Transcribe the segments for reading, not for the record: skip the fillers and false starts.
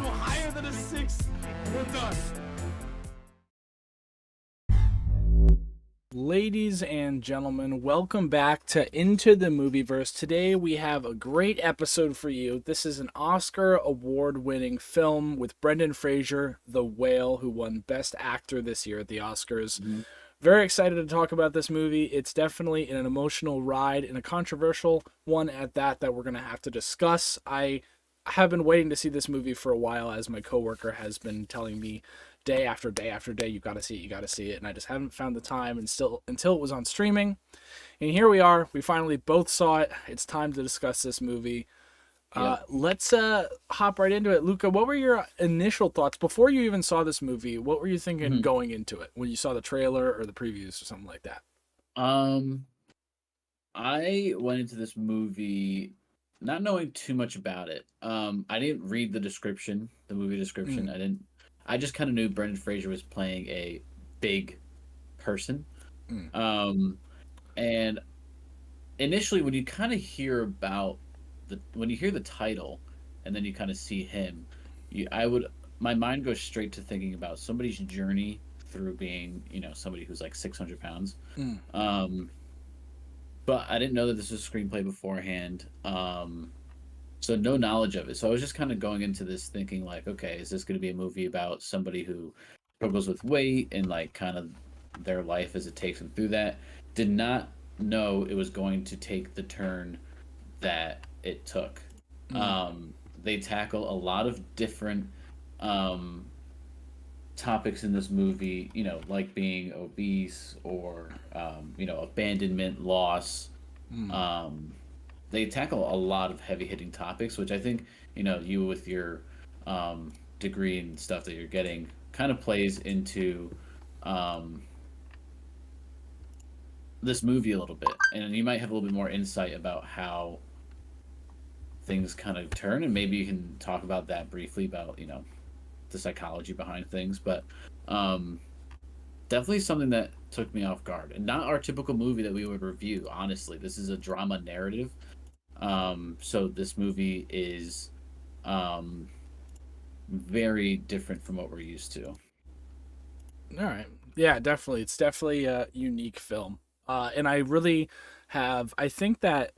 go higher than a 6, we're done. Ladies and gentlemen, welcome back to Into the Movieverse. Today we have a great episode for you. This is an Oscar award-winning film with Brendan Fraser, The Whale, who won Best Actor this year at the Oscars. Mm-hmm. Very excited to talk about this movie. It's definitely an emotional ride and a controversial one at that we're going to have to discuss. I have been waiting to see this movie for a while, as my coworker has been telling me day after day after day, you got to see it, and I just haven't found the time until it was on streaming. And here we are. We finally both saw it. It's time to discuss this movie. Yep. Let's hop right into it. Luca, what were your initial thoughts before you even saw this movie? What were you thinking going into it when you saw the trailer or the previews or something like that? I went into this movie not knowing too much about it. I didn't read the movie description. I just kind of knew Brendan Fraser was playing a big person. And initially when you kind of hear about when you hear the title and then you kind of see him, my mind goes straight to thinking about somebody's journey through being, somebody who's like 600 pounds. But I didn't know that this was a screenplay beforehand. So no knowledge of it. So I was just kind of going into this thinking like, okay, is this going to be a movie about somebody who struggles with weight and like kind of their life as it takes them through that? Did not know it was going to take the turn that it took. They tackle a lot of different topics in this movie, like being obese or, abandonment, loss. They tackle a lot of heavy-hitting topics, which I think, you with your degree and stuff that you're getting kind of plays into this movie a little bit. And you might have a little bit more insight about how things kind of turn, and maybe you can talk about that briefly about, the psychology behind things. But definitely something that took me off guard. And not our typical movie that we would review, honestly. This is a drama narrative. So this movie is very different from what we're used to. All right. Yeah, definitely. It's definitely a unique film. And I really I think that,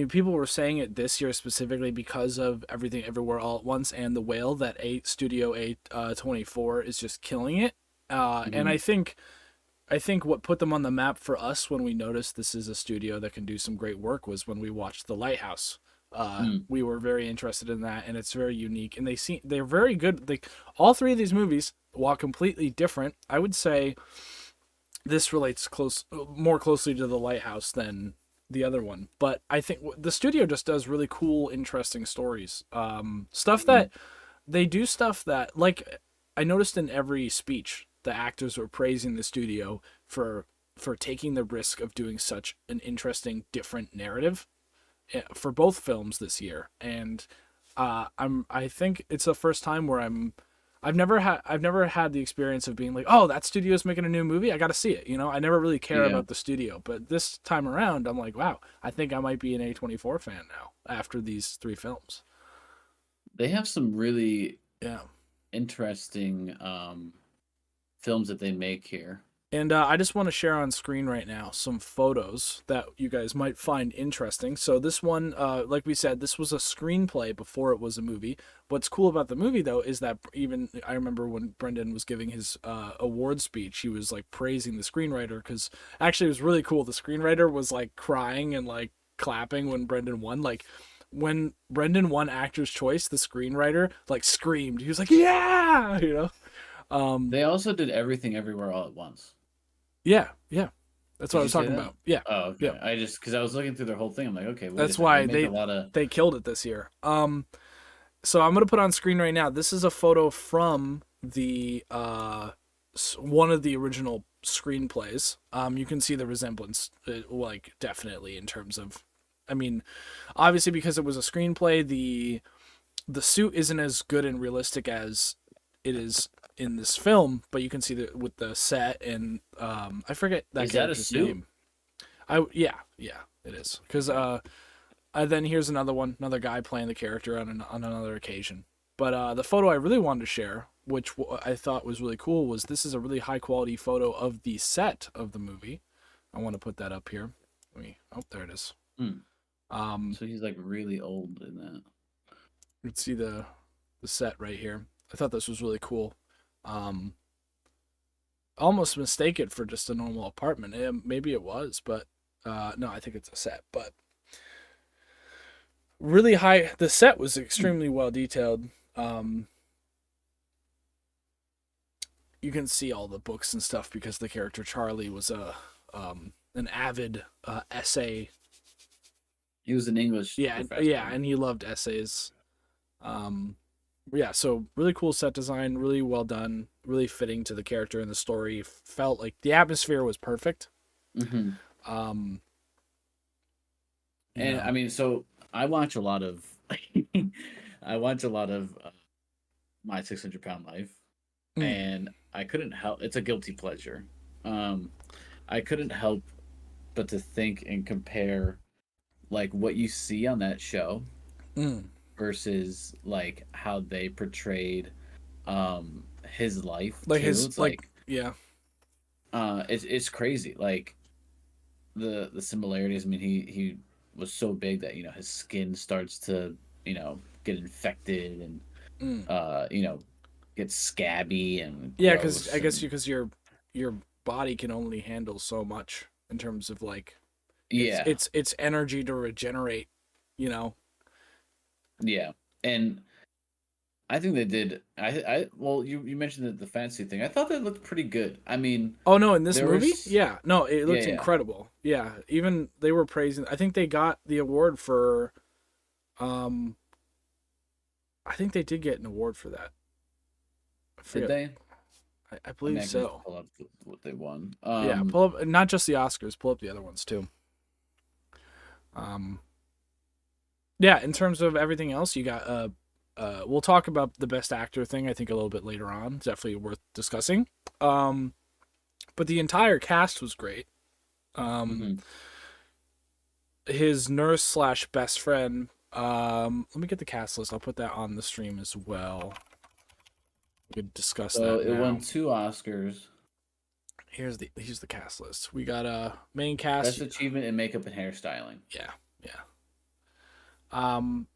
people were saying it this year specifically because of Everything Everywhere All at Once and The Whale, that Studio A24 is just killing it. And I think what put them on the map for us when we noticed this is a studio that can do some great work was when we watched The Lighthouse. We were very interested in that, and it's very unique. And they're very good. All three of these movies, while completely different, I would say this relates more closely to The Lighthouse than the other one. But I think the studio just does really cool, interesting stories. Stuff that they do stuff that, like, I noticed in every speech, the actors were praising the studio for taking the risk of doing such an interesting, different narrative for both films this year. And I think it's the first time where I've never had the experience of being like, oh, that studio's making a new movie, I got to see it. I never really care about the studio, but this time around, I'm like, wow, I think I might be an A24 fan now after these three films. They have some really interesting films that they make here. And I just want to share on screen right now some photos that you guys might find interesting. So this one, like we said, this was a screenplay before it was a movie. What's cool about the movie, though, is that even I remember when Brendan was giving his award speech, he was like praising the screenwriter, because actually it was really cool. The screenwriter was like crying and like clapping when Brendan won. Like when Brendan won Actor's Choice, the screenwriter like screamed. He was like, yeah, They also did Everything Everywhere All at Once. Yeah. That's what I was talking about. Yeah. Oh, okay. Yeah. Because I was looking through their whole thing. I'm like, okay. That's why they killed it this year. So I'm gonna put on screen right now. This is a photo from the one of the original screenplays. You can see the resemblance, like definitely in terms of, obviously because it was a screenplay, the suit isn't as good and realistic as it is in this film, but you can see that with the set and I forget that character's name. Yeah, it is, because then here's another guy playing the character on another occasion. But the photo I really wanted to share, which I thought was really cool, was this is a really high quality photo of the set of the movie. I want to put that up here. Oh, there it is. Hmm. Um, So he's like really old in that. you can see the set right here. I thought this was really cool. Um, Almost mistake it for just a normal apartment. Maybe it was, but no, I think it's a set. But really high. The set was Hmm. extremely well detailed. You can see all the books and stuff because the character Charlie was a an avid essay. He was an English Yeah, yeah, professor. and he loved essays. Um, yeah, so really cool set design, really well done, really fitting to the character and the story. Felt like the atmosphere was perfect. Hmm. Um, you And I know, mean, so I watch a lot of, I watch a lot of My 600 Pound Life, mm, and I couldn't help. It's a guilty pleasure. Um, I couldn't help but to think and compare like what you see on that show mm. versus like how they portrayed his life Like too. his It's like like yeah. it's crazy. Like the similarities. I mean, he was so big that his skin starts to get infected and Mm. get scabby and Yeah, because I gross guess and because your body can only handle so much in terms of like yeah, it's energy to regenerate. You know. yeah. And I think they did. Well, you mentioned the fantasy thing. I thought that looked pretty good. I mean, Oh no, in this there movie, was yeah, no, it yeah, looked yeah. incredible. Yeah, even they were praising. I think they got the award for. Um, I think they did get an award for that. I Did forget. they? I I mean, believe I can just so. pull up what they won. Yeah, pull up not just the Oscars, pull up the other ones too. Um, yeah, in terms of everything else, you got we'll talk about the best actor thing. I think a little bit later on. It's definitely worth discussing. Um, but the entire cast was great. Um, hmm his nurse slash best friend. Let me get the cast list. I'll put that on the stream as well. We could discuss So that it won now. 2 Oscars: Here's the cast list. We got a main cast. Best Achievement in Makeup and Hairstyling. Yeah, yeah. Um,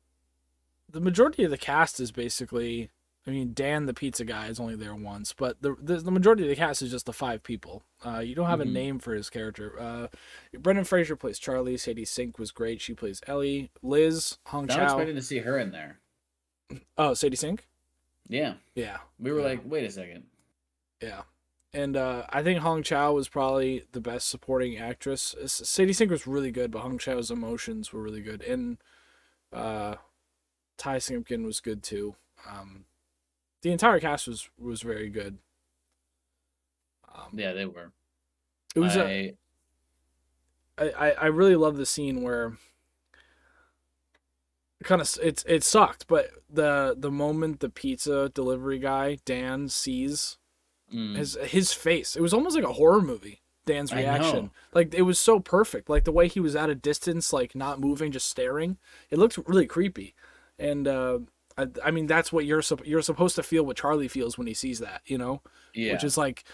the majority of the cast is basically. I mean, Dan, the pizza guy, is only there once, but the majority of the cast is just the five people. You don't have a hmm name for his character. Brendan Fraser plays Charlie. Sadie Sink was great. She plays Ellie. Liz Hong Not Chow. expecting to see her in there. Oh, Sadie Sink. Yeah, Yeah, we were yeah, like, wait a second. yeah. And I think Hong Chow was probably the best supporting actress. Sadie Sink was really good, but Hong Chow's emotions were really good, and uh, Ty Simpkin was good too. Um, the entire cast was very good. Um, Yeah, they were. it was a I I really love the scene where kind of it sucked, but the moment the pizza delivery guy Dan sees mm, his face, it was almost like a horror movie. Dan's I reaction, know. like it was so perfect, like the way he was at a distance, like not moving, just staring. It looked really creepy, and I mean that's what you're supposed to feel what Charlie feels when he sees that, which Yeah, is like,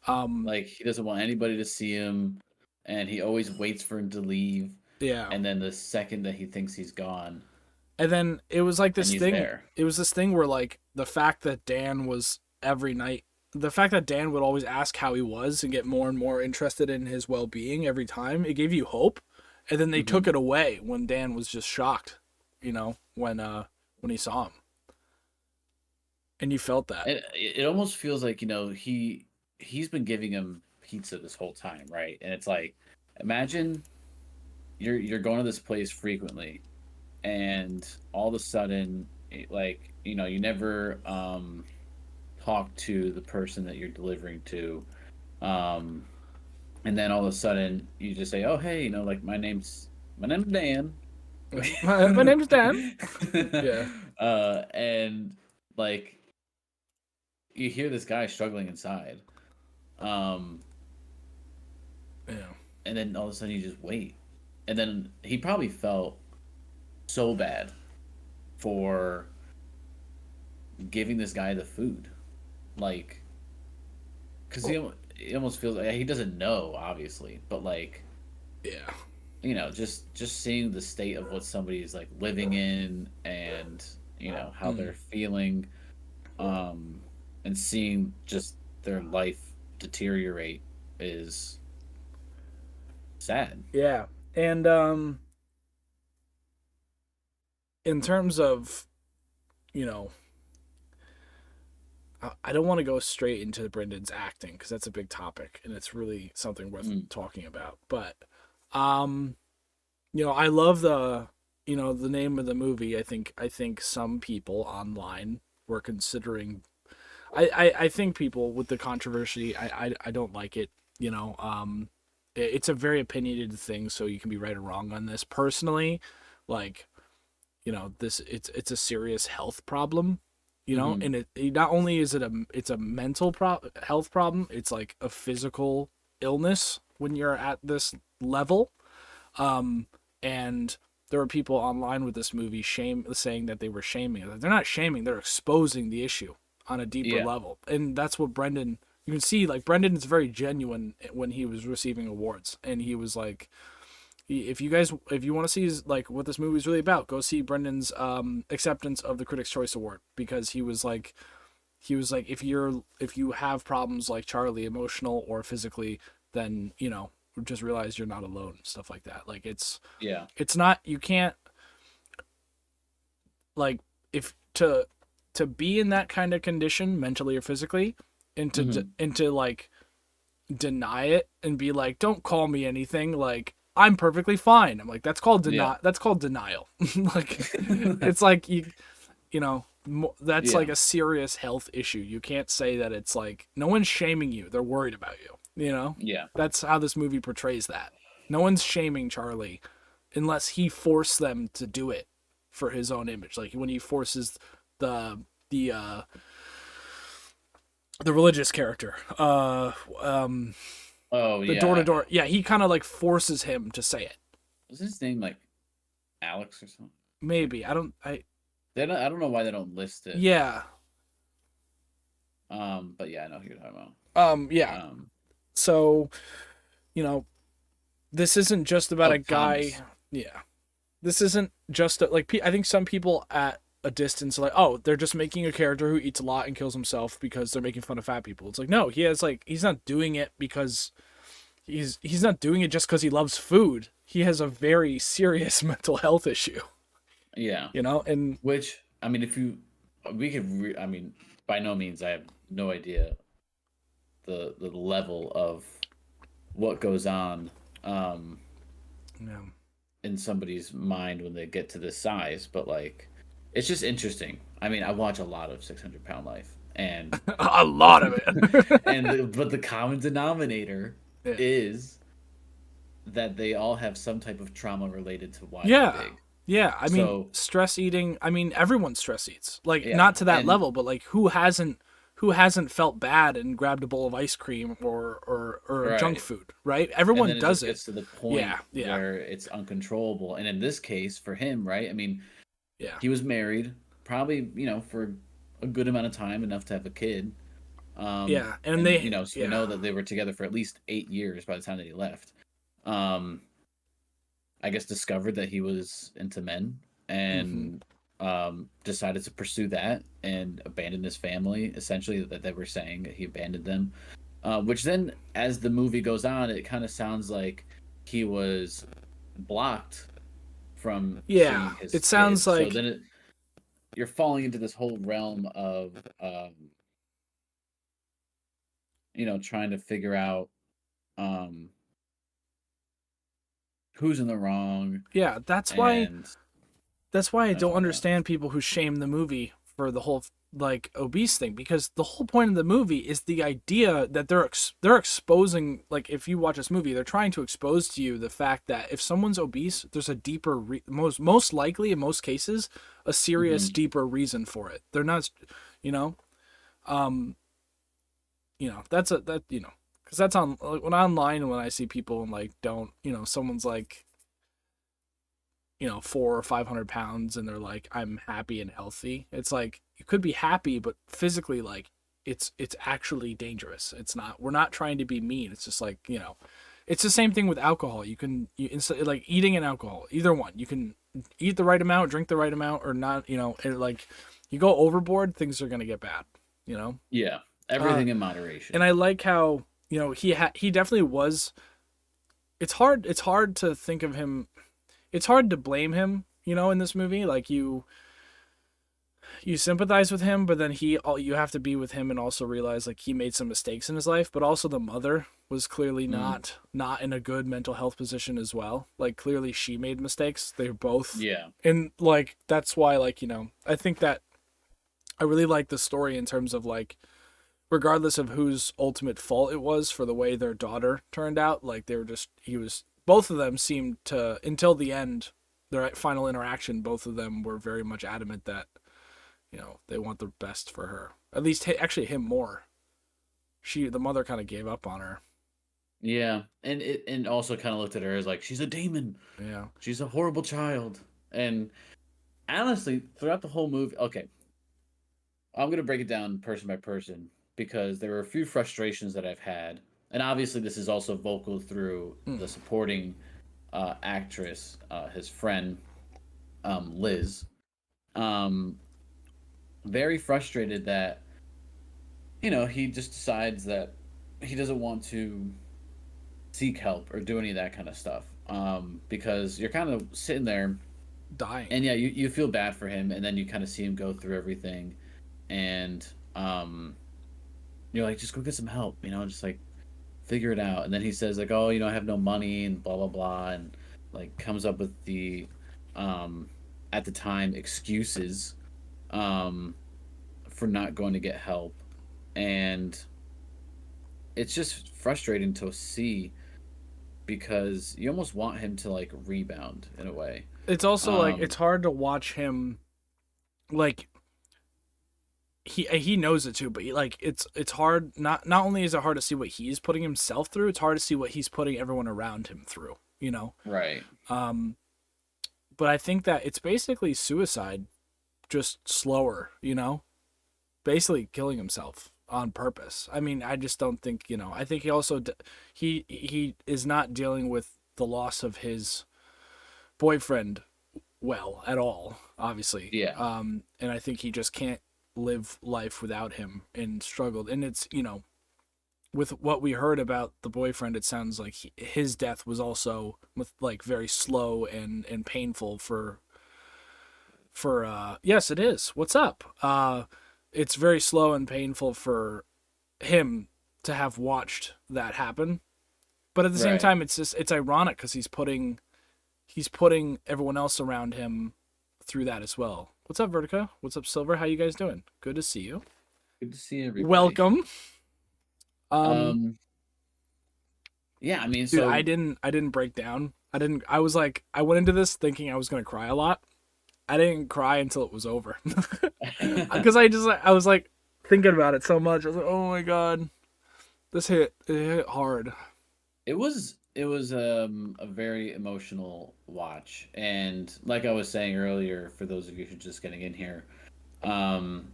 um, like he doesn't want anybody to see him, and he always waits for him to leave, yeah. and then the second that he thinks he's gone, And then it was like and this he's thing. there. It was this thing where like the fact that Dan was every night, the fact that Dan would always ask how he was and get more and more interested in his well being every time, it gave you hope. And then they took hmm it away when Dan was just shocked, when he saw him, and you felt that. And it almost feels like he's been giving him pizza this whole time, right? And it's like, imagine you're going to this place frequently, and all of a sudden, like you never talk to the person that you're delivering to, um, and then all of a sudden you just say, "Oh, hey, like my name's Dan." My name's Dan. Yeah, And like you hear this guy struggling inside, um, yeah, and then all of a sudden you just wait, and then he probably felt so bad for giving this guy the food, like, because Well, he almost feels like he doesn't know, obviously, but like, yeah. just seeing the state of what somebody's like living in, and how Mm. they're feeling, um, and seeing just their life deteriorate is sad. Yeah. And in terms of, you know, I don't want to go straight into Brendan's acting because that's a big topic and it's really something worth Mm, talking about. But um I love the name of the movie. I think some people online were considering. I think people with the controversy. I don't like it. It's a very opinionated thing, so you can be right or wrong on this. Personally, like this it's a serious health problem. mm-hmm. And it not only is it's a mental health problem. It's like a physical illness when you're at this level. um, and there were people online with this movie saying that they were shaming it. They're not shaming; they're exposing the issue on a deeper Yeah. level, and that's what Brendan. You can see, like Brendan is very genuine when he was receiving awards, and he was like, if you want to see like what this movie is really about, go see Brendan's acceptance of the Critics' Choice Award because he was like if you have problems like Charlie, emotional or physically, then just realize you're not alone, stuff like that. Like Yeah. it's not you can't like if to be in that kind of condition mentally or physically Mm-hmm. and to like deny it and be like don't call me anything, like I'm perfectly fine. I'm like Yeah. that's called denial. Like it's like that's like Yeah. a serious health issue. You can't say that. It's like no one's shaming you, they're worried about Yeah. that's how this movie portrays that. No one's shaming Charlie unless he forced them to do it for his own image, like when he forces the the uh the religious character, Oh the door to yeah. door, yeah, he kind of like forces him to say it. Was his name like Alex or something? Maybe I don't I I don't know why they don't list it. Yeah. But yeah, I know who you're talking Yeah. about. So you know this isn't just about Oh, a guy. Thomas. Yeah, this isn't just like I think some people at a distance are like, oh, they're just making a character who eats a lot and kills himself because they're making fun of fat people. It's like, no, he's not doing it because he's not doing it just because he loves food. He has a very serious mental health issue, Yeah. and Which, I mean, if you, we could, I mean, by no means, I have no idea the level of what goes on, um, yeah. in somebody's mind when they get to this size, but like, it's just interesting. I mean, I watch a lot of 600 Pound Life, and A lot of it. but the common denominator Yeah. is that they all have some type of trauma related to why they're Yeah. big. Yeah. I mean, So stress eating. I mean, everyone stress eats. Like, yeah, not to that and level, but like, who hasn't felt bad and grabbed a bowl of ice cream or junk right, food, right? and Everyone then it does just it. gets to the point Yeah. Yeah. where it's uncontrollable. And in this case, for him, right? I mean, Yeah. he was married, probably for a good amount of time, enough to have a kid. Yeah. And And they. so we Yeah. know that they were together for at least 8 years by the time that he left. Um, I guess discovered that he was into men, Hmm. and decided to pursue that and abandon his family. Essentially, that they were saying that he abandoned them. Which then, as the movie goes on, it kind of sounds like he was blocked from Yeah. seeing his It sounds kids. So like. then you're falling into this whole realm of, trying to figure out, um, who's in the wrong, Yeah. and That's why I stuff don't like that. understand people who shame the movie for the whole like obese thing, because the whole point of the movie is the idea that they're exposing, like if you watch this movie they're trying to expose to you the fact that if someone's obese there's a deeper most likely in most cases a serious Hmm. deeper reason for it. They're not you know um that's a that because that's on like, when online when I see people and like don't someone's like 400 or 500 pounds and they're like I'm happy and healthy. It's like you could be happy, but physically, like, it's actually dangerous. It's not. We're not trying to be mean. It's just like, it's the same thing with alcohol. Instead, like eating and alcohol, either one. You can eat the right amount, drink the right amount, or not. Like, you go overboard, things are gonna get bad. You know. Yeah, Uh, everything in moderation. and I like how he definitely was. It's hard to think of him. It's hard to blame him. In this movie, like you sympathize with him, but then you have to be with him and also realize like he made some mistakes in his life, but also the mother was clearly Mm, not in a good mental health position as well. Like clearly she made mistakes. They're both, yeah, and like that's why like I think that I really like the story in terms of like regardless of whose ultimate fault it was for the way their daughter turned out, like they were just he was both of them seemed to until the end their final interaction both of them were very much adamant that they want the best for her. At least, actually, him more. The mother kind of gave up on her. yeah, and also kind of looked at her as like she's a demon, Yeah. she's a horrible child, and honestly, throughout the whole movie, okay, I'm gonna break it down person by person because there were a few frustrations that I've had, and obviously this is also vocal through Mm. the supporting actress, his friend, Liz. Um, Very frustrated that he just decides that he doesn't want to seek help or do any of that kind of stuff. Because you're kind of sitting there, Dying. and yeah, you feel bad for him, and then you kind of see him go through everything, and you're like, just go get some help, just like figure it out. And then he says like, oh, I have no money and blah blah blah, and like comes up with the um, at the time excuses um, for not going to get help, and it's just frustrating to see because you almost want him to like rebound in a way. It's also like Um, it's hard to watch him. Like he knows it too, but like it's hard. Not only is it hard to see what he's putting himself through, it's hard to see what he's putting everyone around him through. right. Um, but I think that it's basically suicide, just slower. Basically killing himself on purpose. I mean, I just don't think I think he also he is not dealing with the loss of his boyfriend well at all, obviously. Yeah. And I think he just can't live life without him and struggled. And it's with what we heard about the boyfriend, it sounds like his death was also with like very slow and painful for yes it is what's up it's very slow and painful for him to have watched that happen, but at the same Right. time it's ironic because he's putting everyone else around him through that as well. What's up, Vertica? What's up, Silver? How you guys doing? Good to see you. Good to see everybody. Welcome. um Um, yeah, I mean, Dude, so I didn't break down. I was like, I went into this thinking I was gonna cry a lot. I didn't cry until it was over. Because I was like thinking about it so much. I was like, oh my god, it hit hard. it was a very emotional watch, and like I was saying earlier, for those of you who are just getting in here, um,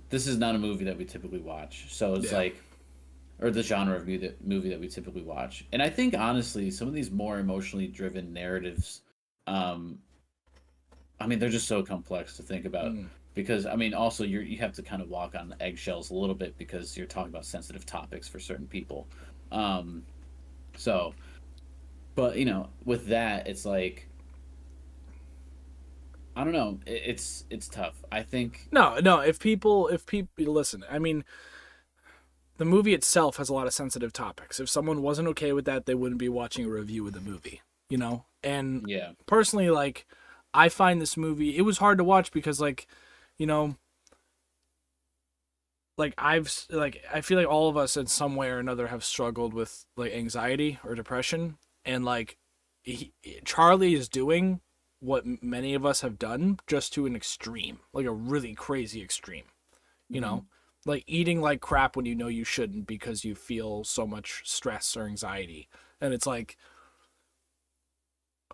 this is not a movie that we typically watch. So it's Yeah. like, or the genre of movie that we typically watch. And I think honestly, some of these more emotionally driven narratives, um, I mean, they're just so complex to think about Mm. because I mean, also you have to kind of walk on eggshells a little bit because you're talking about sensitive topics for certain people. Um, so, but with that, it's like I don't know, it's tough. I think, No, no. If people listen, I mean, the movie itself has a lot of sensitive topics. If someone wasn't okay with that, they wouldn't be watching a review of the movie. And yeah, personally, like, I find this movie it was hard to watch because like, you know, I feel like all of us in some way or another have struggled with like anxiety or depression, and like Charlie is doing what many of us have done just to an extreme, like a really crazy extreme, you hmm know, like eating like crap when you know you shouldn't because you feel so much stress or anxiety, and it's like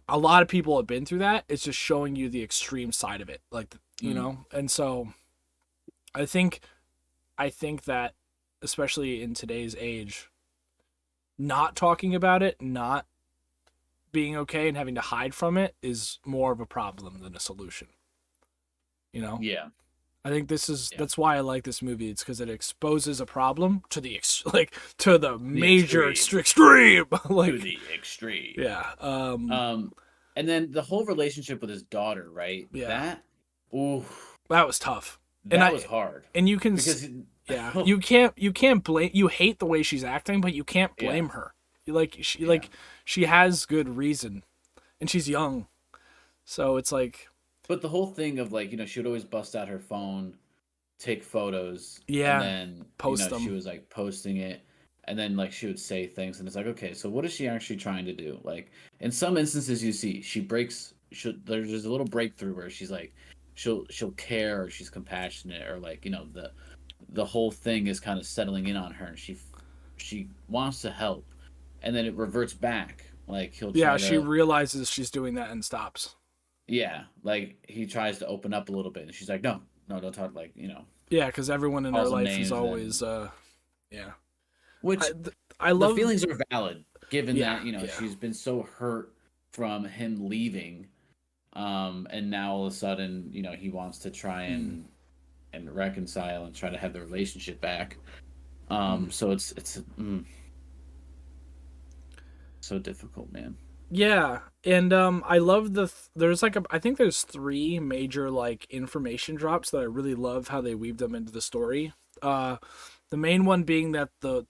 a lot of people have been through that. It's just showing you the extreme side of it, like Mm. And so I think that especially in today's age, not talking about it, not being okay and having to hide from it is more of a problem than a solution. You know, Yeah. I think Yeah. that's why I like this movie. It's because it exposes a problem to the to the The major extreme. extreme. To Like, the extreme. yeah, Um, and then the whole relationship with his daughter, right? yeah, That, ooh, that was tough. And that was hard you can, because, yeah, oh, you can't blame. You hate the way she's acting, but you can't yeah, blame her. yeah. She has good reason, and she's young, so it's like, But the whole thing of like, she would always bust out her phone, take photos, and yeah, then, post she them. was like posting it, and then like she would say things, and it's like, okay, so what is she actually trying to do? Like, in some instances, you see she breaks. There's a little breakthrough where she's like, she'll care, or she's compassionate, or like the whole thing is kind of settling in on her, and she wants to help, and then it reverts back. Like he'll Yeah, try she to, realizes she's doing that and stops. yeah, like he tries to open up a little bit, and she's like, no, no, don't talk, like Yeah, because everyone in her calls him life is names, always, and yeah. I which th- I the love, feelings are valid given yeah, that yeah, she's been so hurt from him leaving, and now all of a sudden he wants to try mm, and reconcile and try to have the relationship back. mm. So it's so difficult, man. Yeah, and I love there's like I think there's three major like information drops that I really love how they weave them into the story. Uh, the main one being that the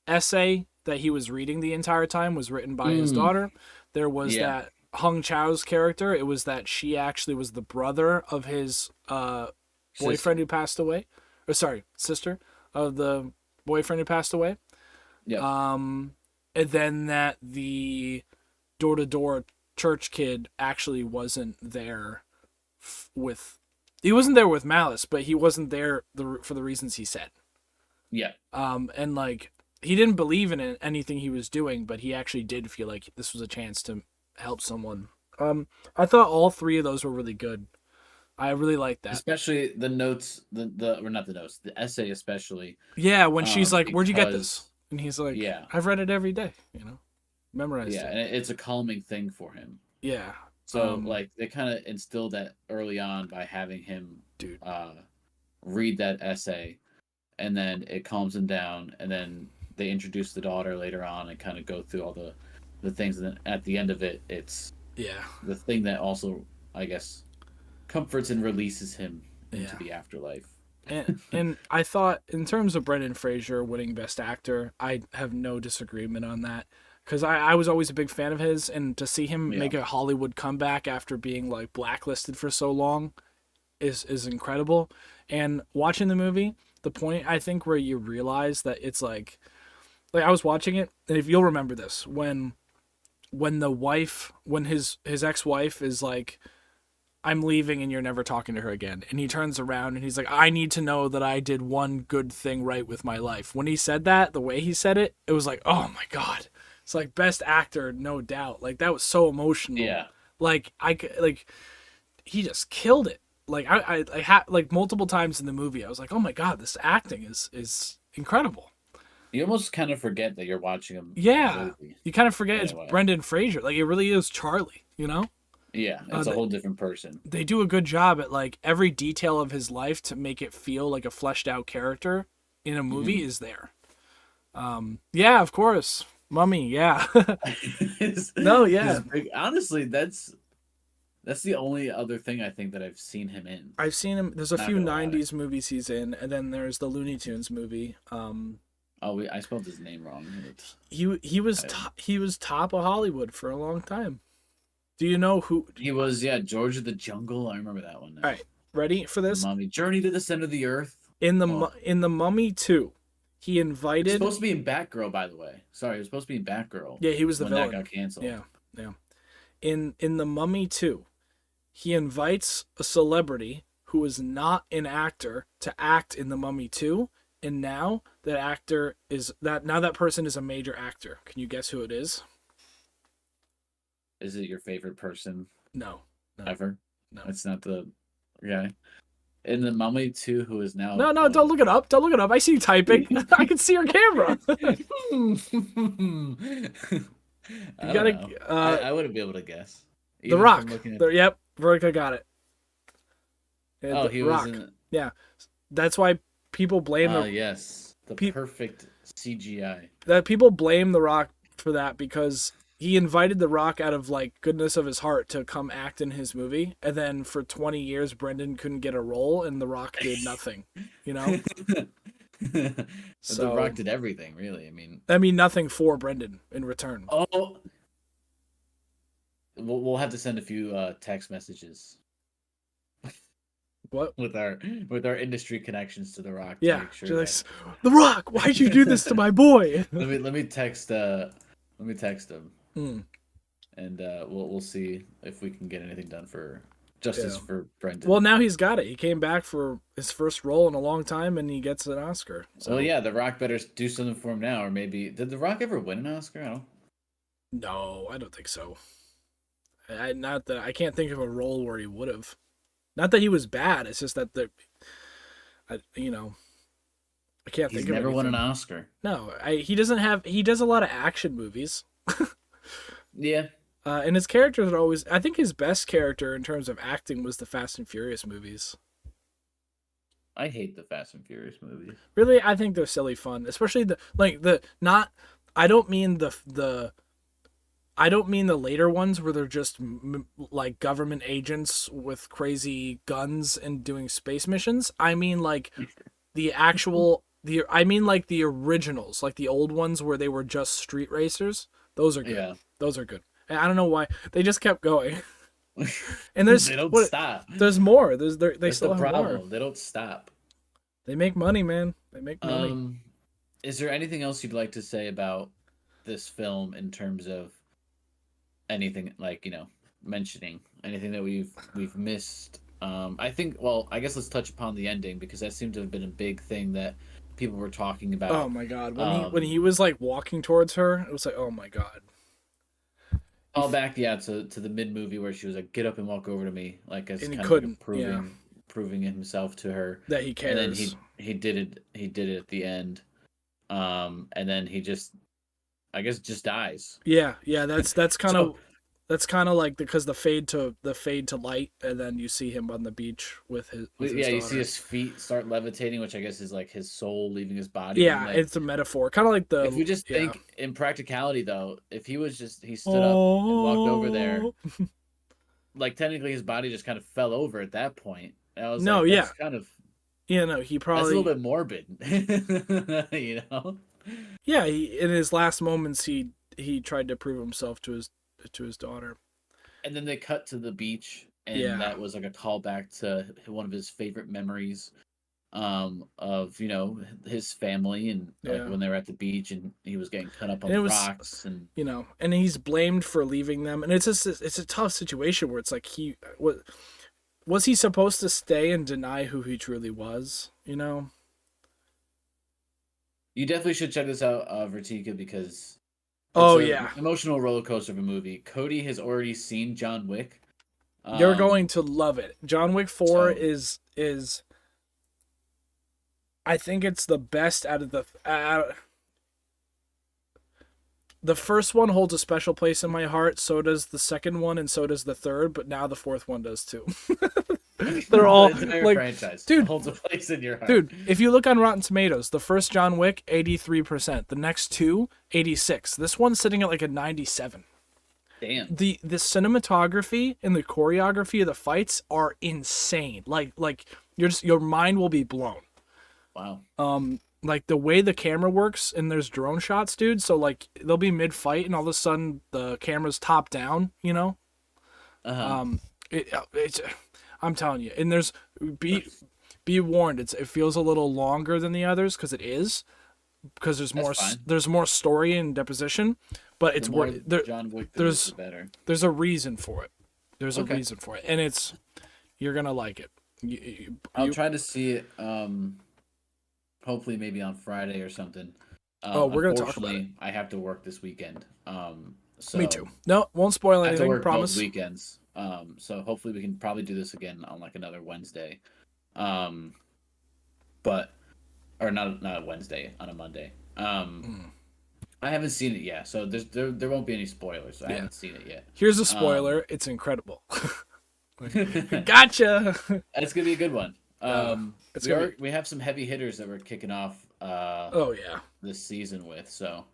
essay that he was reading the entire time was written by his Mm, daughter. There was yeah, that Hung Chao's character. It was that she actually was the brother of his boyfriend sister. who passed away, or sorry, sister of the boyfriend who passed away. Yep. Um, and then that the door to door church kid actually wasn't there with he wasn't there with malice, but he wasn't there for the reasons he said. Yeah. And like he didn't believe in anything he was doing, but he actually did feel like this was a chance to help someone. I thought all three of those were really good. I really liked that. Especially the notes, the or not the notes, the essay especially, Yeah, when she's like, "Where'd you get this?" because and he's like, yeah, "I've read it every day. Memorized yeah, it." and it's a calming thing for him. Yeah. So like they kind of instilled that early on by having him Dude. uh read that essay, and then it calms him down, and then they introduce the daughter later on and kind of go through all the things, and then at the end of it, it's Yeah. the thing that also, I guess, comforts and releases him into Yeah. the afterlife. And I thought in terms of Brendan Fraser winning Best Actor, I have no disagreement on that because I was always a big fan of his, and to see him Yeah. make a Hollywood comeback after being like blacklisted for so long is incredible. And watching the movie, the point I think where you realize that it's like I was watching it, and if you'll remember this when the wife when his ex wife is like, "I'm leaving and you're never talking to her again." And he turns around and he's like, "I need to know that I did one good thing right with my life." When he said that, the way he said it, it was like, "Oh my God." It's like Best Actor, no doubt. Like that was so emotional. Yeah. Like like he just killed it. Like I had like multiple times in the movie, I was like, "Oh my God, this acting is incredible." You almost kind of forget that you're watching a Yeah. movie You kind of forget in it's a way. Brendan Fraser. Like it really is Charlie. Yeah, Uh, it's a whole different person. they do a good job at like every detail of his life to make it feel like a fleshed out character in a movie Hmm. is there. Yeah, of course. Mummy, yeah. his, No, yeah. his big, honestly, that's the only other thing I think that I've seen him in. I've seen him. There's a Not few gonna lie. 90s movies he's in, and then there's the Looney Tunes movie. Oh, I spelled his name wrong. It's, I, He was top of Hollywood for a long time. Do you know who? he was, yeah, George of the Jungle. I remember that one All now. right, ready for this? Mummy, Journey to the Center of the Earth. Oh, In the Mummy 2, he it's invited. supposed to be in Batgirl, by the way. Sorry, it was supposed to be in Batgirl Yeah, he was the when that villain. got canceled. Yeah, yeah. In the Mummy 2, he invites a celebrity who is not an actor to act in the Mummy 2, and now that person is a major actor. Can you guess who it is? Is it your favorite person No, no, ever? no, It's not the guy in the Mummy 2 who is now no. Don't look it up. Don't look it up. I see you typing. I can see your camera. You I don't gotta. know. I wouldn't be able to guess, The even from Rock. looking at. There. Yep. Veronica got it. Oh, The he was Rock. in. Yeah. That's why people blame Oh the yes, the pe- perfect CGI. that people blame The Rock for that because he invited The Rock out of like goodness of his heart to come act in his movie, and then for 20 years Brendan couldn't get a role, and The Rock did nothing. You know. But The So Rock did everything, really. I mean, nothing for Brendan in return. oh, we'll have to send a few text messages What? with our industry connections to The Rock to Yeah. make sure that. Just like, The Rock, why'd you do this to my boy? Let me text him, Mm, and we'll see if we can get anything done for justice yeah. for Brendan. Well, now he's got it. He came back for his first role in a long time, and he gets an Oscar. Well, So yeah, The Rock better do something for him now, or maybe did The Rock ever win an Oscar? I don't. no, I don't think so. Not that I can't think of a role where he would have. Not that he was bad. It's just that you know, I can't He's think of never won an anything. Oscar. No, he doesn't have. He does a lot of action movies, Yeah, and his characters are always. I think his best character in terms of acting was the Fast and Furious movies. I hate the Fast and Furious movies. Really, I think they're silly fun, especially the not. I don't mean the I don't mean the later ones where they're just like government agents with crazy guns and doing space missions. I mean like the actual the I mean like the originals, like the old ones where they were just street racers. Those are good. Yeah, Those are good. And I don't know why they just kept going. And there's they don't what stop. there's more. They That's the still have more. problem. They don't stop. They make money, man. They make money. Um, is there anything else you'd like to say about this film in terms of anything like mentioning anything that we've missed? I think. Well, I guess let's touch upon the ending because that seemed to have been a big thing that people were talking Oh about. my god, when Um, he was like walking towards her, it was like, oh my god. Call back, yeah, to the mid movie where she was like, "Get up and walk over to me," like as And he kind of like a couldn't, yeah, proving himself to her, that he and then cares. he did it. He did it at the end, and then he just, I guess, just dies. Yeah, yeah, So that's kind of like because the fade to light, and then you see him on the beach with his yeah, you see daughter. his feet start levitating, which I guess is like his soul leaving his body, and Yeah, like it's a metaphor, kind of like if the we just yeah. think in practicality though, if he was just he stood up and walked over there, Oh like technically his body just kind of fell over at that point. And I was no, like, yeah, that's kind of yeah, no, he that's a little probably bit morbid, you know. yeah. In his last moments, he tried to prove himself to his daughter. And then they cut to the beach, and Yeah, that was like a callback to one of his favorite memories, of his family and like yeah, when they were at the beach and he was getting cut up on and it the was rocks and and he's blamed for leaving them, and it's a tough situation where it's like what was he supposed to stay and deny who he truly was, you know? you definitely should check this out, Vertica, because it's Oh a yeah, emotional roller coaster of a movie. Cody has already seen John Wick, you're going um, to love it. John Wick 4 so is I think it's the best out of the first one holds a special place in my heart, so does the second one and so does the third, but now the fourth one does too. They're the all entire like franchise dude, holds a place in your heart. dude, if you look on Rotten Tomatoes, the first John Wick 83%, the next two 86. This one's sitting at like a 97. Damn. The cinematography and the choreography of the fights are insane. Like your mind will be blown. Wow. Like the way the camera works and there's drone shots, dude. So like they'll be mid fight and all of a sudden the camera's top down, you know. Uh-huh. It's I'm telling you, and be be warned, it feels a little longer than the others because That's fine. there's more story and deposition, but The it's more worth there. John Wick there is, the There's better. there's a reason for it. There's a Okay. reason for it, and you're gonna like it. I'll try to see it. Hopefully maybe on Friday or something. Oh, we're gonna talk about it. Unfortunately, I have to work this weekend. Me too. So No, won't spoil I have to anything. work both Promise. weekends. So hopefully we can probably do this again on like another Wednesday. Um, but or not a Wednesday, on a Monday. Mm, I haven't seen it yet, so there won't be any spoilers. I yeah. haven't seen it yet. Here's a Um, spoiler. It's incredible. it's Gotcha. gonna be a good one. It's gonna be. We have some heavy hitters that we're kicking off Oh yeah. this season with. So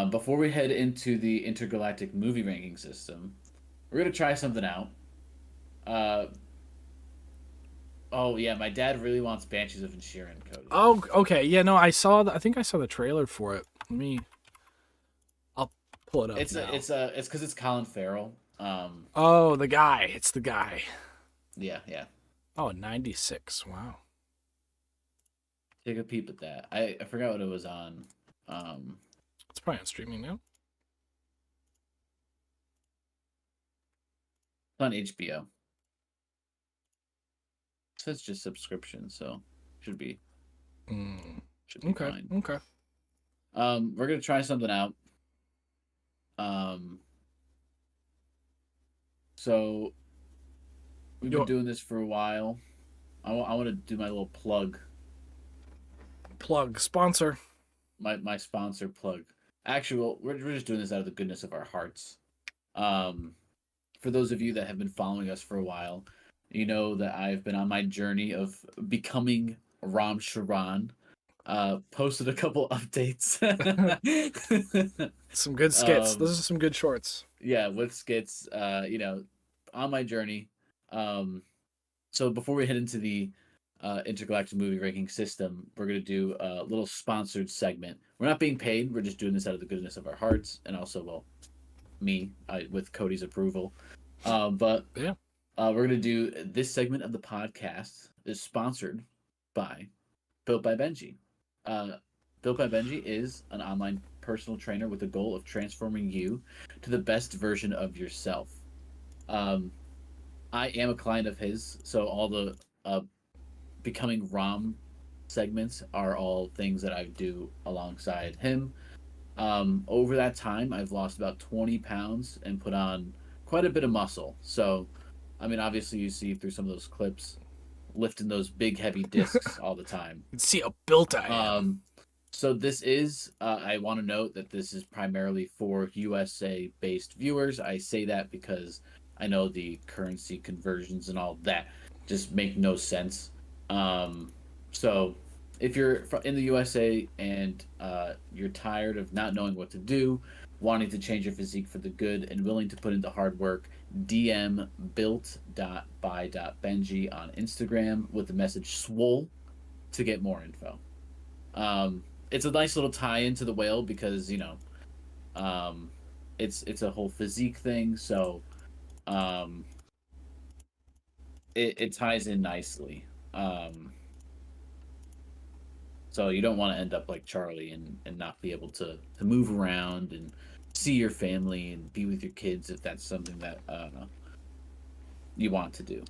before we head into the intergalactic movie ranking system, we're gonna try something out. Uh, oh yeah, my dad really wants Banshees of Inisherin, Cody. Oh, okay. Yeah, no, I saw. I think I saw the trailer for it. Let me. I'll pull it up now. It's because it's Colin Farrell. Oh, the guy. It's the guy. Yeah. Oh, 96. Wow. Take a peep at that. I forgot what it was on. Um, It's probably on streaming now. it's on HBO. It says just subscription, so should be Mm, should be okay. fine. Okay. We're gonna try something out. Um, so we've been Yo, doing this for a while. I want to do my little plug, plug sponsor. my sponsor plug. Actually, well, we're just doing this out of the goodness of our hearts. Um, for those of you that have been following us for a while, you know that I've been on my journey of becoming Ram Charan. Posted a couple updates. Some good skits. Those are some good shorts. Yeah, with skits. On my journey. Um, so before we head into the intergalactic movie ranking system, we're gonna do a little sponsored segment. We're not being paid. We're just doing this out of the goodness of our hearts, and also, well, with Cody's approval. But Yeah. we're gonna do this segment of the podcast is sponsored by Built by Benji. Uh, Built by Benji is an online personal trainer with the goal of transforming you to the best version of yourself. Um, I am a client of his, so all the becoming Rom segments are all things that I do alongside him. Over that time, I've lost about 20 pounds and put on quite a bit of muscle. So, I mean, obviously, you see through some of those clips, lifting those big, heavy discs all the time. You can see how built I am. So this is, I want to note that this is primarily for USA based viewers. I say that because I know the currency conversions and all that just make no sense. So if you're in the USA and you're tired of not knowing what to do, wanting to change your physique for the good, and willing to put in the hard work, DM built.by.benji on Instagram with the message swole to get more info. It's a nice little tie into the whale because um, it's a whole physique thing, so um, it ties in nicely. So you don't want to end up like Charlie and not be able to move around and see your family and be with your kids if that's something that you want to do.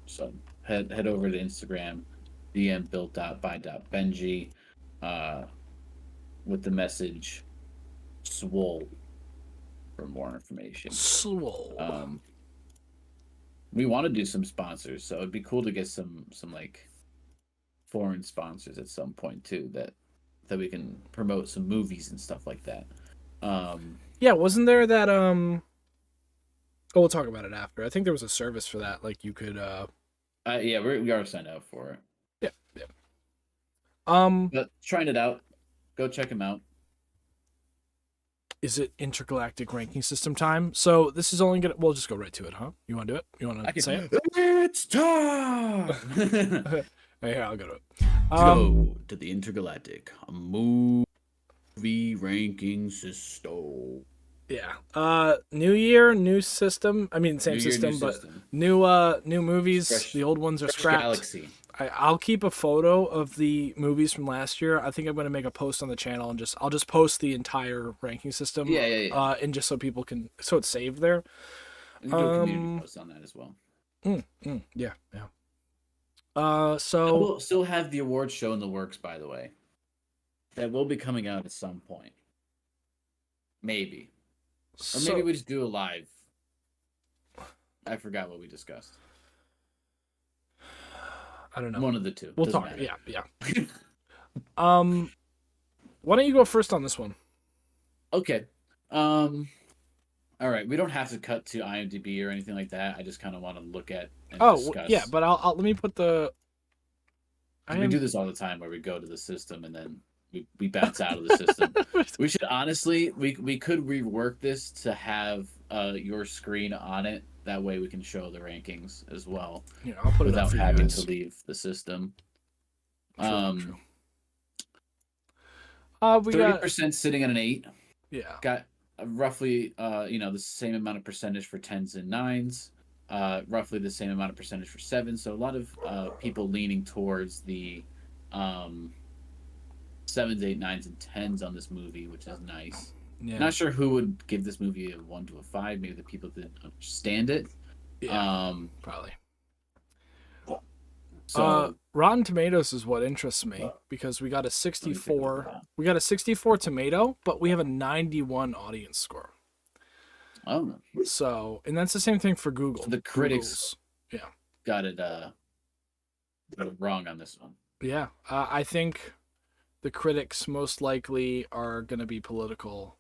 So head over to Instagram, DM built.by.benji, uh, with the message swole for more information. Swole. We want to do some sponsors, so it'd be cool to get some like foreign sponsors at some point too that we can promote some movies and stuff like that. Yeah, wasn't there that Oh, we'll talk about it after. I think there was a service for that. Like you could Yeah, we are signed up for it. yeah, yeah. Um But trying it out, go check them out. is it intergalactic ranking system time? So this is only gonna we'll just go right to it, huh? You wanna do it? You wanna say it? It's time. Hey, here, I'll go to it. Go to the intergalactic movie ranking system. Yeah. New year, new system. I mean, same New year, system, new but system. new movies. Fresh- The old ones are Fresh scrapped. Galaxy. I'll keep a photo of the movies from last year. I think I'm gonna make a post on the channel and I'll just post the entire ranking system. Yeah. And just so people can it's saved there. We can do a community post on that as well. Yeah. We'll still have the awards show in the works, by the way. That will be coming out at some point. Maybe. Or maybe So we just do a live. I forgot what we discussed. I don't know. One of the two. We'll Doesn't talk. matter. Yeah, yeah. Um, why don't you go first on this one? Okay. All right. We don't have to cut to IMDb or anything like that. I just kind of want to look at and Yeah, discuss. but I'll let me put the. I Because we do am. this all the time where we go to the system and then we bounce out of the system. We should honestly we could rework this to have your screen on it. That way we can show the rankings as well Yeah, I'll put it up without for you having to guys. leave the system. True, true. We got 30% sitting at an 8. yeah. Got roughly the same amount of percentage for 10s and 9s. Roughly the same amount of percentage for 7s. So a lot of people leaning towards the 7s, 8, 9s, and 10s on this movie, which is nice. Yeah. Not sure who would give this movie a 1 to a 5. Maybe the people that didn't understand it. Yeah. Probably. So Rotten Tomatoes is what interests me because we got a 64. We got a 64 tomato, but we have a 91 audience score. oh, So, and that's the same thing for Google. so the critics Google's, yeah, got it wrong on this one. yeah. I think the critics most likely are going to be political.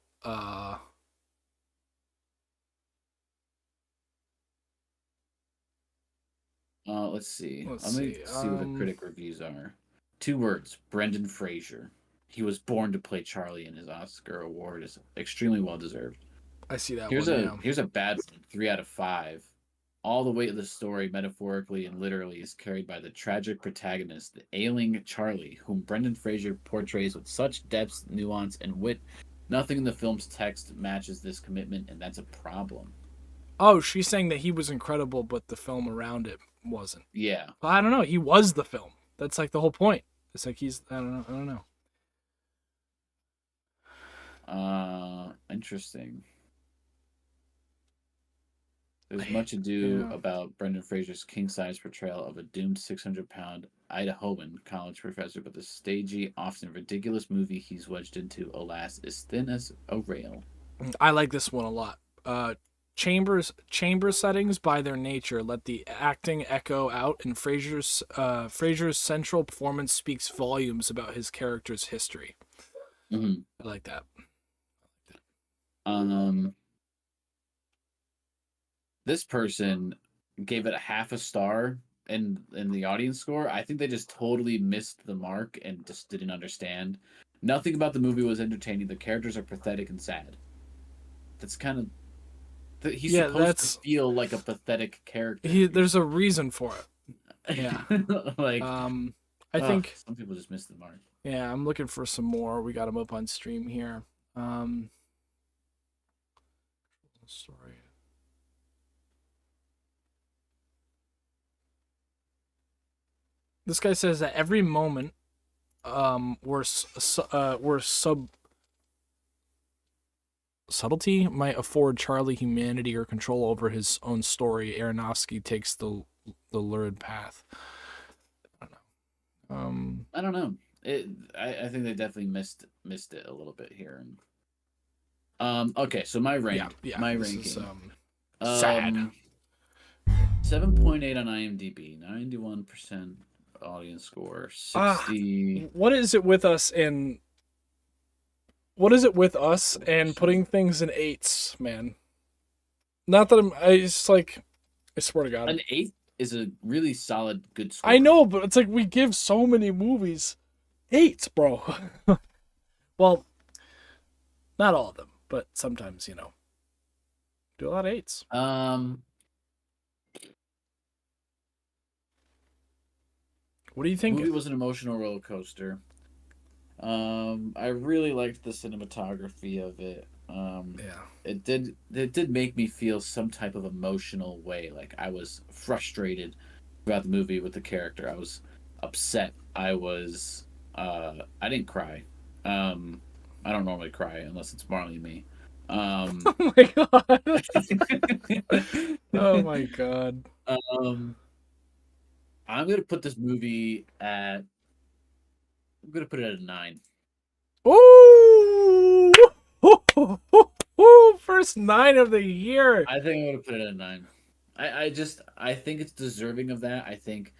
Let's see. Let's Let me see. see what the critic reviews are. 2 words: Brendan Fraser. He was born to play Charlie, and his Oscar award is extremely well deserved. I see that Here's one. here's a bad one, 3 out of 5. All the weight of the story, metaphorically and literally, is carried by the tragic protagonist, the ailing Charlie, whom Brendan Fraser portrays with such depth, nuance, and wit. Nothing in the film's text matches this commitment, and that's a problem. Oh, she's saying that he was incredible, but the film around it wasn't. Yeah. Well, I don't know. He was the film. That's like the whole point. It's like he's. I don't know. I don't know. Interesting. There's much ado about Brendan Fraser's king-size portrayal of a doomed 600-pound Idahoan college professor, but the stagey, often ridiculous movie he's wedged into, alas, is thin as a rail. I like this one a lot. Chamber settings by their nature let the acting echo out, and Fraser's central performance speaks volumes about his character's history. Mm-hmm. I like that. This person gave it a half a star in the audience score. I think they just totally missed the mark and just didn't understand. Nothing about the movie was entertaining. The characters are pathetic and sad. That's kind of he's supposed to feel like a pathetic character. There's a reason for it. Yeah. Like I think some people just miss the mark. Yeah, I'm looking for some more. We got them up on stream here. Sorry. This guy says that every moment where subtlety might afford Charlie humanity or control over his own story, Aronofsky takes the lurid path. I don't know. I don't know. I think they definitely missed it a little bit here. Okay, so my rank. Yeah, my this ranking. Is, sad. 7.8 on IMDb, 91% audience score, 60. What is it with us and putting things in 8s, man? Not that it's like, I swear to God. An 8 is a really solid, good score. I know, but it's like we give so many movies 8s, bro. Well, not all of them, but sometimes, do a lot of 8s. What do you think? The movie was an emotional roller coaster. I really liked the cinematography of it. Yeah. It did make me feel some type of emotional way. Like I was frustrated throughout the movie with the character. I was upset. I didn't cry. I don't normally cry unless it's Marley and me. Oh my God. Oh my God. I'm gonna put this movie at. I'm gonna put it at a 9. Ooh! first 9 of the year. I think I'm gonna put it at 9. I think it's deserving of that. I think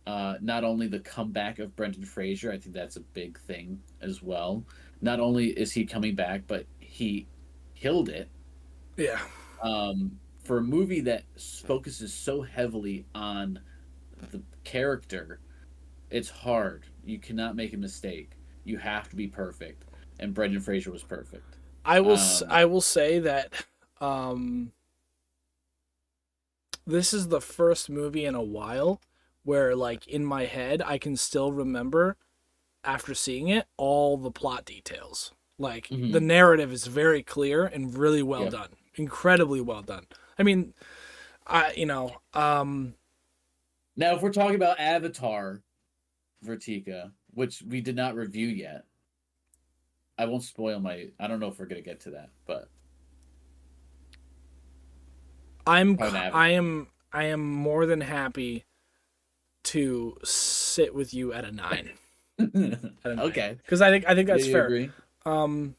not only the comeback of Brendan Fraser, I think that's a big thing as well. Not only is he coming back, but he killed it. Yeah. For a movie that focuses so heavily on the character, it's hard. You cannot make a mistake. You have to be perfect, and Brendan Fraser was perfect. I will say that um this is the first movie in a while where like in my head I can still remember after seeing it all the plot details. Like the Mhm. narrative is very clear and really well Yep. done. Incredibly well done. I mean, Now, if we're talking about Avatar, Vertica, which we did not review yet, I won't spoil my. I don't know if we're gonna get to that, but I'm probably an I Avatar. am I am more than happy to sit with you at a 9. At a 9. Okay. Cuz I think Yeah, that's you fair. agree? Um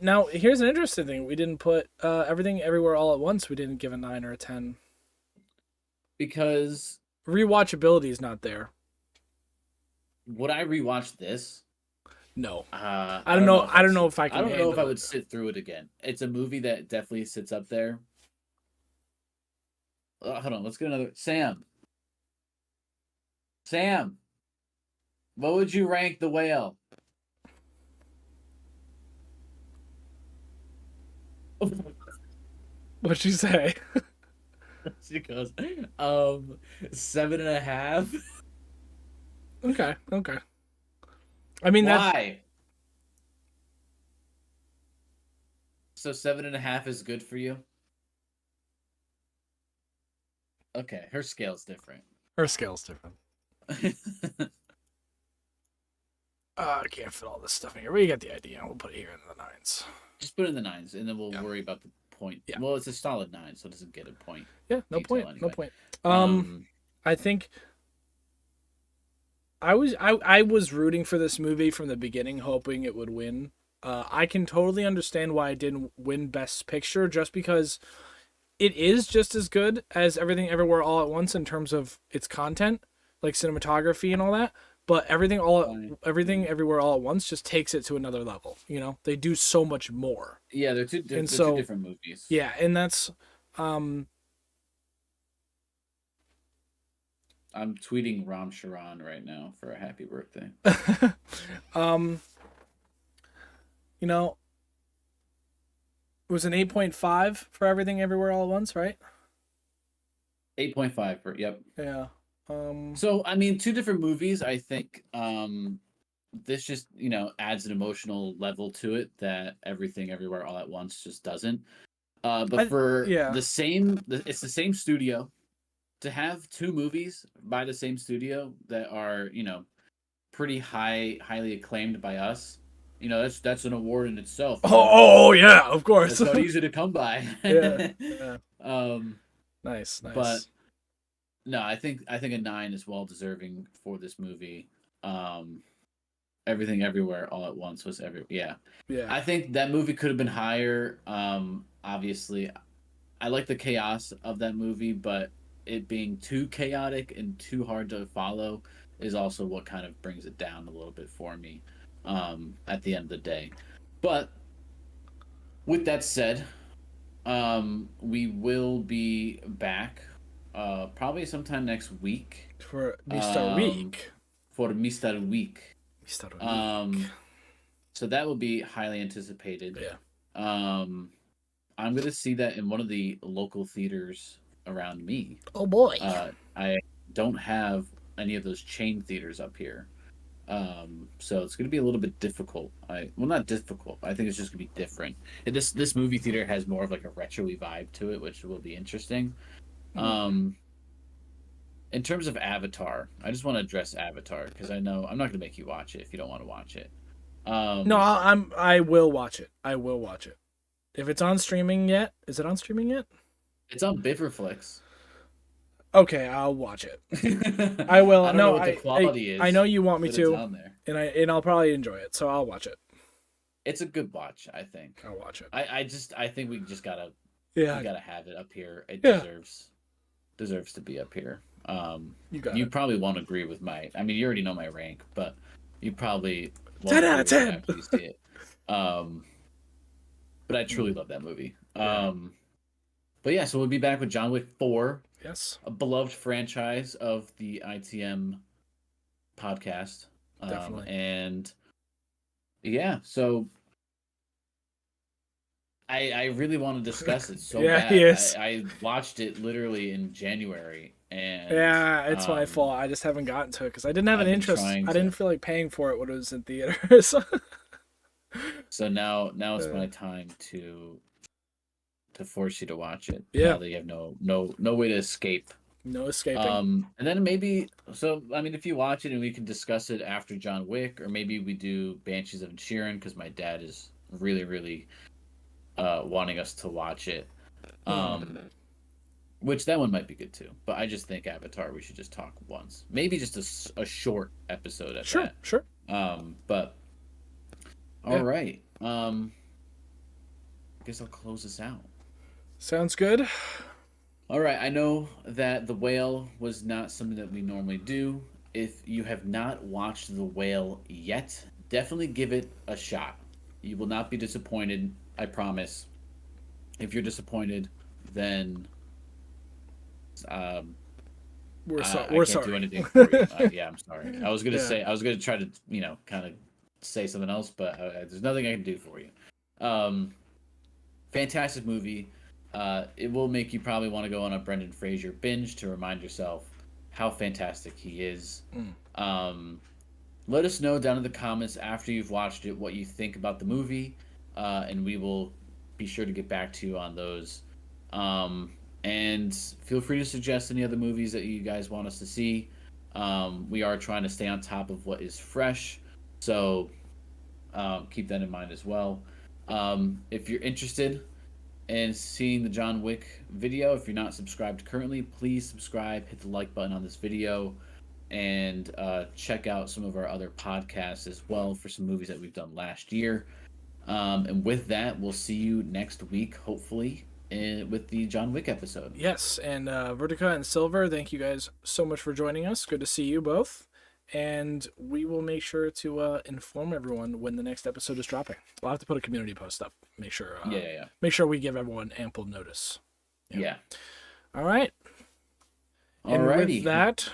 now here's an interesting thing. We didn't put everything everywhere all at once. We didn't give a 9 or a 10. Because Rewatchability is not there. would I rewatch this? No. I don't know if I I'd don't know sit. if I I can don't know if I handle would it. sit through it again. It's a movie that definitely sits up there. Hold on, let's get another. Sam, what would you rank The Whale? What'd you say? She goes, 7.5. Okay, okay. I mean that's Why? So 7.5 is good for you? Okay, her scale's different. her scale's different. I can't fit all this stuff in here. We get the idea. We'll put it here in the 9s. Just put it in the 9s, and then we'll Yeah. worry about the point. Yeah. Well, it's a solid 9, so it doesn't get a point Yeah, no detail point. No anyway. point. Um, I think I was rooting for this movie from the beginning, hoping it would win. I can totally understand why it didn't win Best Picture, just because it is just as good as Everything Everywhere All at Once in terms of its content, like cinematography and all that. But fine. Everything Everywhere All at Once just takes it to another level. You know, they do so much more, Yeah, and they're two so different movies. yeah, and that's um I'm tweeting Ram Charan right now for a happy birthday. um you know, it was an 8.5 for Everything Everywhere All at Once, right? 8.5 for yep. Yeah. So I mean, two different movies. I think this just adds an emotional level to it that Everything Everywhere All at Once just doesn't. But for Yeah. it's the same studio. To have two movies by the same studio that are pretty highly acclaimed by us, that's an award in itself. Oh yeah, of course. It's not easy to come by. Yeah. Yeah. um, Nice, but nice. no, I think a 9 is well deserving for this movie. Um, Everything Everywhere All at Once was yeah. Yeah. I think that movie could have been higher. Obviously, I like the chaos of that movie, but it being too chaotic and too hard to follow is also what kind of brings it down a little bit for me at the end of the day. But with that said, we will be back probably sometime next week For Mr. um, Week. for Mr. Week. Mr. Week. Um, so that will be highly anticipated. Yeah. Um, I'm gonna see that in one of the local theaters around me. Oh boy. I don't have any of those chain theaters up here, so it's gonna be a little bit difficult. Not difficult. I think it's just gonna be different. And this movie theater has more of like a retro-y vibe to it, which will be interesting. Um, in terms of Avatar, I just want to address Avatar because I know I'm not gonna make you watch it if you don't want to watch it. No, Um, I will watch it. I will watch it. If it's on streaming yet, is it on streaming yet? it's on Biverflix. Okay, I'll watch it. I will. I don't know No, what the quality I is, know you want me but it's to, on there. and I'll probably enjoy it, so I'll watch it. it's a good watch. I think. I'll watch it. I think we Yeah, gotta have it up here. It yeah, deserves to be up here. you got You it. probably won't agree with my. I mean, you already know my rank, but you probably won't 10 out agree of with it 10. after you see it. Um, but I truly Mm, love that movie. yeah. But yeah, so we'll be back with John Wick 4, Yes, a beloved franchise of the ITM podcast. definitely. And yeah, so I really want to discuss it so Yeah, he bad. is. I watched it literally in January, and Yeah, it's my fault. I just haven't gotten to it because I didn't have an I've been interest. trying I didn't to. feel like paying for it when it was in theaters. So now it's Uh, my time to force you to watch it. Now yeah, that you have no way to escape. no escaping. And then maybe so I mean if you watch it and we can discuss it after John Wick, or maybe we do Banshees of Inisherin because my dad is really wanting us to watch it. Mm. Which that one might be good too. But I just think Avatar we should just talk once. Maybe just a short episode at Sure, that. sure. But all Yeah, right. I guess I'll close this out. sounds good. All right, I know that The Whale was not something that we normally do. If you have not watched The Whale yet, definitely give it a shot. You will not be disappointed, I promise. If you're disappointed, then um, We're sorry. I We're can't do sorry. anything for you. Yeah, I'm sorry. Yeah. I was gonna try to, kind of say something else, but there's nothing I can do for you. Um, Fantastic movie. It will make you probably want to go on a Brendan Fraser binge to remind yourself how fantastic he is. Mm. Um, Let us know down in the comments after you've watched it what you think about the movie, and we will be sure to get back to you on those. And feel free to suggest any other movies that you guys want us to see. We are trying to stay on top of what is fresh, so keep that in mind as well. If you're interested in seeing the John Wick video, if you're not subscribed currently, please subscribe, hit the like button on this video, and check out some of our other podcasts as well for some movies that we've done last year. And with that, we'll see you next week, hopefully, with the John Wick episode. Yes, and Vertica and Silver, thank you guys so much for joining us. Good to see you both. And we will make sure to inform everyone when the next episode is dropping. We'll have to put a community post up. Yeah. Make sure we give everyone ample notice. Yeah. All right. And with Alrighty. that,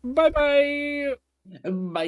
bye bye. Bye.